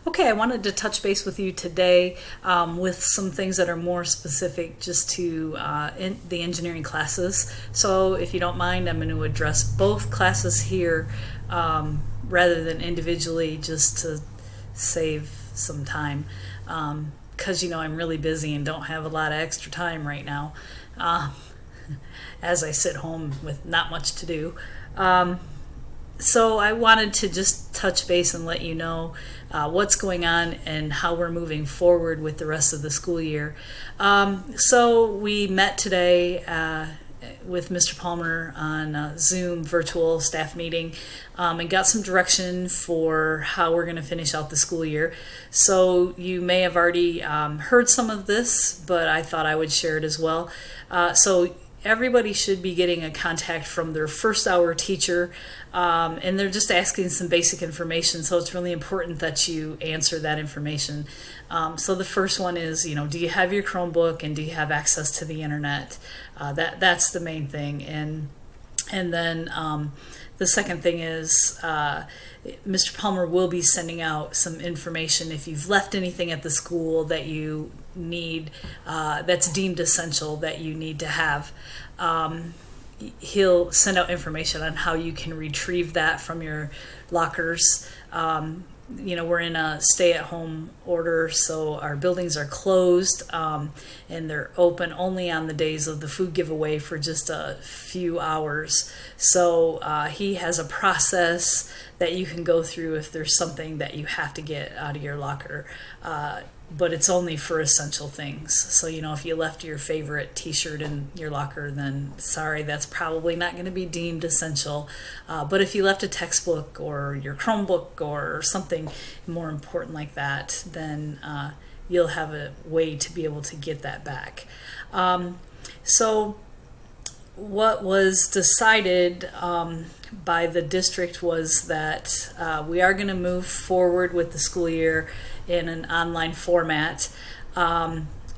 Okay, I wanted to touch base with you today with some things that are more specific just to the engineering classes. So if you don't mind, I'm going to address both classes here rather than individually, just to save some time. Because, I'm really busy and don't have a lot of extra time right now as I sit home with not much to do. So I wanted to just touch base and let you know what's going on and how we're moving forward with the rest of the school year. So we met today with Mr. Palmer on a Zoom virtual staff meeting and got some direction for how we're going to finish out the school year. So you may have already heard some of this, but I thought I would share it as well. So everybody should be getting a contact from their first hour teacher, and they're just asking some basic information, so it's really important that you answer that information. So the first one is, do you have your Chromebook and do you have access to the internet? That's the main thing. And then the second thing is Mr. Palmer will be sending out some information if you've left anything at the school that you need, that's deemed essential, that you need to have. He'll send out information on how you can retrieve that from your lockers. We're in a stay-at-home order, so our buildings are closed, and they're open only on the days of the food giveaway for just a few hours. So he has a process that you can go through if there's something that you have to get out of your locker. But it's only for essential things. So, if you left your favorite t-shirt in your locker, then sorry, that's probably not going to be deemed essential. But if you left a textbook or your Chromebook or something more important like that, then you'll have a way to be able to get that back. So what was decided by the district was that we are going to move forward with the school year in an online format.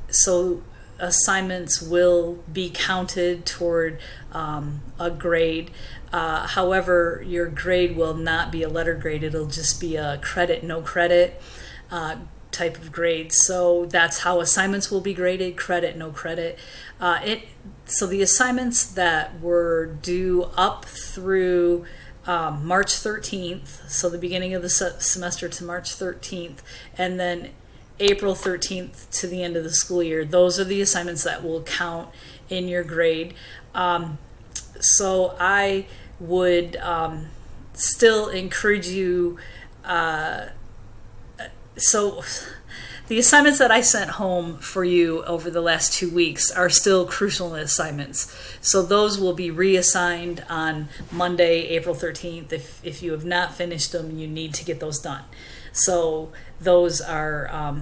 So assignments will be counted toward a grade. However, your grade will not be a letter grade. It'll just be a credit, no credit type of grade. So that's how assignments will be graded, credit, no credit. So the assignments that were due up through March 13th, so the beginning of the semester to March 13th, and then April 13th to the end of the school year, those are the assignments that will count in your grade. So I would still encourage you, so the assignments that I sent home for you over the last 2 weeks are still crucial assignments. So those will be reassigned on Monday, April 13th. If you have not finished them, you need to get those done. So those are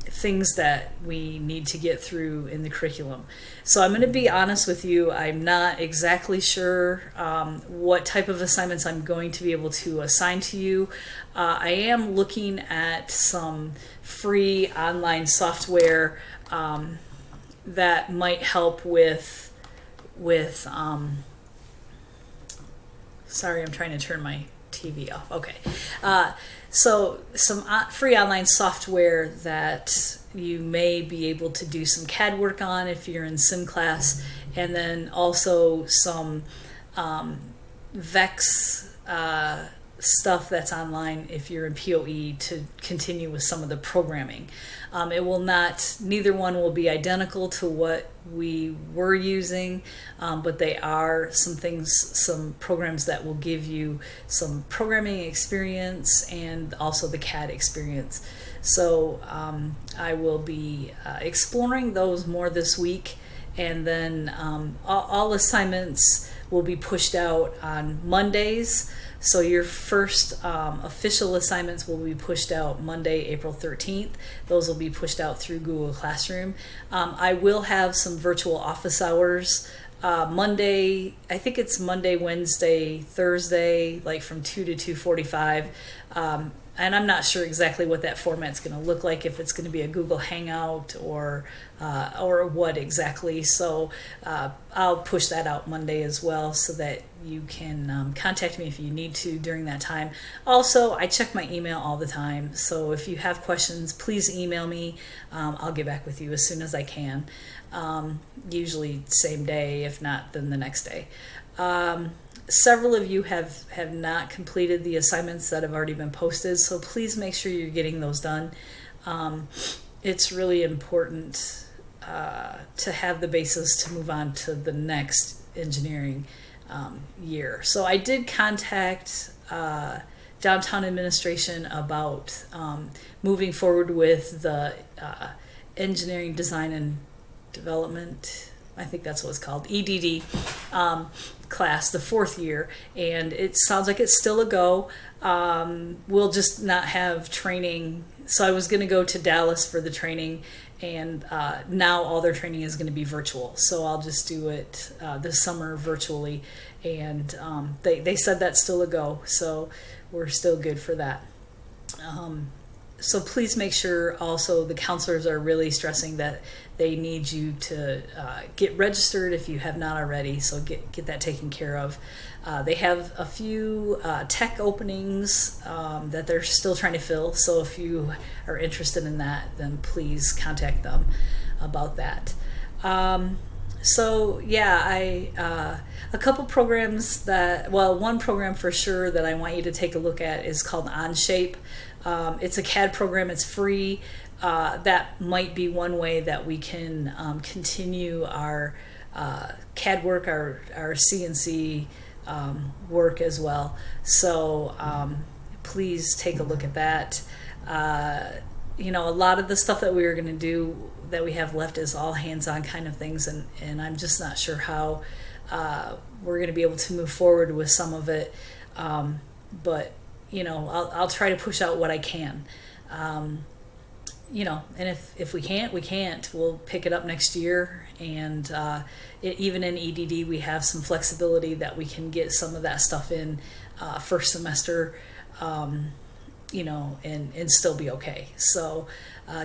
things that we need to get through in the curriculum. So I'm going to be honest with you, I'm not exactly sure what type of assignments I'm going to be able to assign to you. I am looking at some free online software that might help with sorry, I'm trying to turn my TV off. Okay. So some free online software that you may be able to do some CAD work on if you're in sim class, and then also some VEX stuff that's online if you're in POE to continue with some of the programming. Neither one will be identical to what we were using, but they are some programs that will give you some programming experience and also the CAD experience. So I will be exploring those more this week, and then all assignments will be pushed out on Mondays. So your first official assignments will be pushed out Monday, April 13th. Those will be pushed out through Google Classroom. I will have some virtual office hours Monday, I think it's Monday, Wednesday, Thursday, like from 2 to 2:45. and I'm not sure exactly what that format's going to look like, if it's going to be a Google Hangout or what exactly. So I'll push that out Monday as well, so that you can contact me if you need to during that time. Also, I check my email all the time, so if you have questions, please email me. I'll get back with you as soon as I can. Usually same day, if not then the next day. Several of you have not completed the assignments that have already been posted, so please make sure you're getting those done. It's really important to have the basis to move on to the next engineering year. So I did contact downtown administration about moving forward with the engineering design and development, I think that's what it's called, EDD class, the 4th year, and it sounds like it's still a go. We'll just not have training. So I was going to go to Dallas for the training, and now all their training is going to be virtual. So I'll just do it this summer virtually, and they said that's still a go, so we're still good for that. So please make sure also the counselors are really stressing that they need you to get registered if you have not already, so get that taken care of. They have a few tech openings that they're still trying to fill, so if you are interested in that, then please contact them about that. So yeah, a couple programs that, well, one program for sure that I want you to take a look at is called Onshape. It's a CAD program, it's free. That might be one way that we can continue our CAD work, our CNC work as well. So please take a look at that. You know, a lot of the stuff that we were going to do that we have left is all hands-on kind of things, and I'm just not sure how we're going to be able to move forward with some of it. But you know, I'll try to push out what I can. You know, and if we can't, we can't. We'll pick it up next year, and even in EDD, we have some flexibility that we can get some of that stuff in first semester, you know, and still be okay. So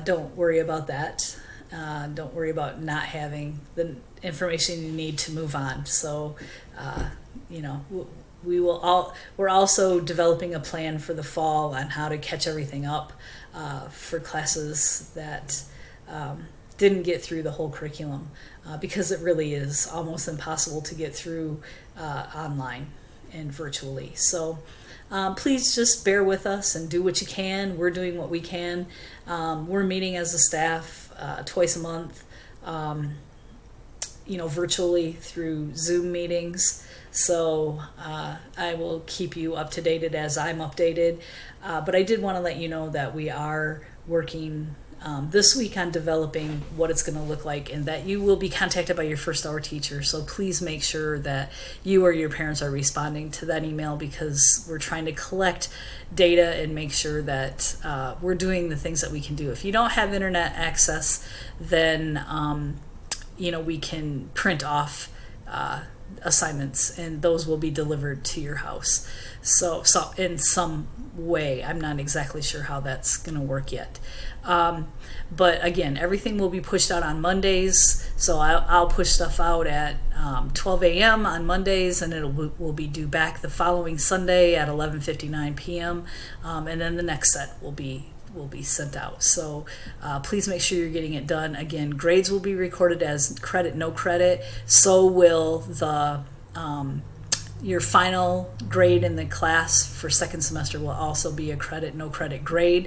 don't worry about that. Don't worry about not having the information you need to move on. So, you know, we're also developing a plan for the fall on how to catch everything up for classes that didn't get through the whole curriculum, because it really is almost impossible to get through online and virtually. So please just bear with us and do what you can. We're doing what we can. We're meeting as a staff twice a month, you know, virtually through Zoom meetings. So I will keep you up to date as I'm updated. But I did want to let you know that we are working this week on developing what it's going to look like, and that you will be contacted by your first hour teacher. So please make sure that you or your parents are responding to that email, because we're trying to collect data and make sure that we're doing the things that we can do. If you don't have internet access, then you know, we can print off assignments, and those will be delivered to your house. So in some way, I'm not exactly sure how that's going to work yet. But again, everything will be pushed out on Mondays. So I'll push stuff out at 12 a.m. on Mondays, and it will be due back the following Sunday at 11:59 p.m. And then the next set will be sent out. So please make sure you're getting it done. Again, grades will be recorded as credit, no credit. So will the your final grade in the class for second semester will also be a credit, no credit grade.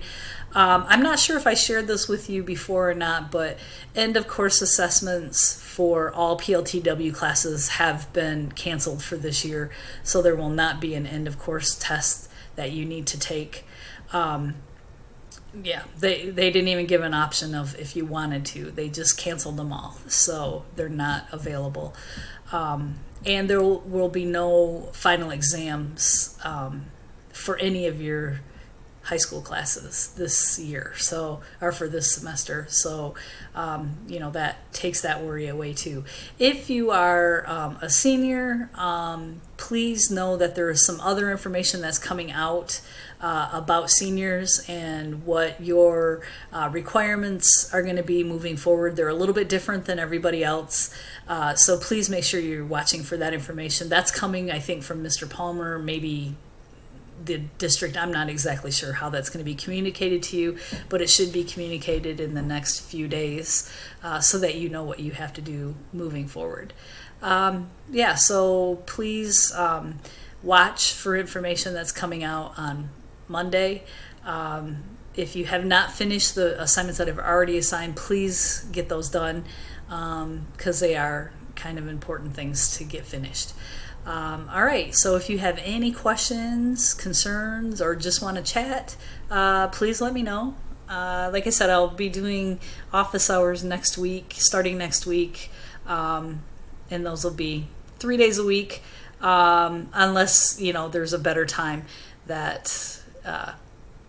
I'm not sure if I shared this with you before or not, but end of course assessments for all PLTW classes have been canceled for this year. So there will not be an end of course test that you need to take. Yeah, they didn't even give an option of if you wanted to. They just canceled them all, so they're not available. And there will be no final exams for any of your high school classes this year, so, or for this semester. So, that takes that worry away too. If you are a senior, please know that there is some other information that's coming out about seniors and what your requirements are going to be moving forward. They're a little bit different than everybody else. So please make sure you're watching for that information. That's coming, I think, from Mr. Palmer, maybe the district. I'm not exactly sure how that's going to be communicated to you, but it should be communicated in the next few days so that you know what you have to do moving forward. So please watch for information that's coming out on Monday. If you have not finished the assignments that I've already assigned, please get those done because they are kind of important things to get finished. All right, so if you have any questions, concerns, or just want to chat, please let me know. Like I said, I'll be doing office hours starting next week, and those will be 3 days a week, unless, there's a better time that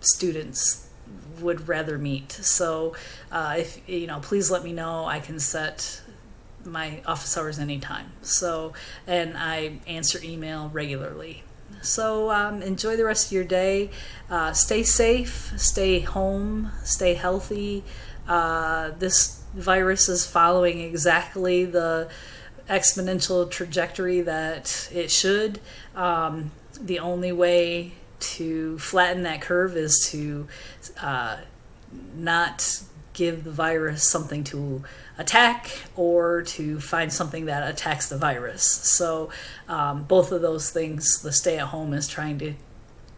students would rather meet. So if please let me know. I can set my office hours anytime. So, and I answer email regularly. So enjoy the rest of your day. Stay safe, stay home, stay healthy. This virus is following exactly the exponential trajectory that it should. The only way to flatten that curve is to not give the virus something to attack or to find something that attacks the virus. So both of those things, the stay at home is trying to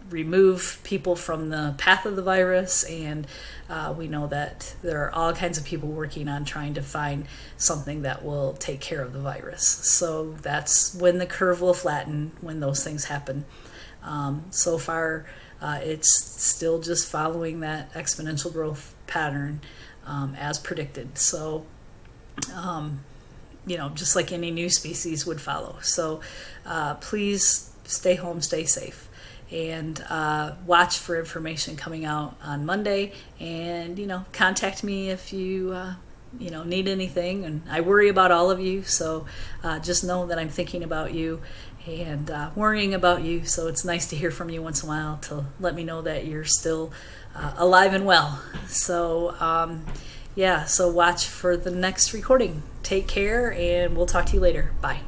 remove people from the path of the virus, and we know that there are all kinds of people working on trying to find something that will take care of the virus. So that's when the curve will flatten, when those things happen. So far, it's still just following that exponential growth pattern as predicted. So, just like any new species would follow. So please stay home, stay safe, and watch for information coming out on Monday. And, contact me if you, need anything. And I worry about all of you. So just know that I'm thinking about you and worrying about you. So it's nice to hear from you once in a while to let me know that you're still alive and well. So so watch for the next recording. Take care, and we'll talk to you later. Bye.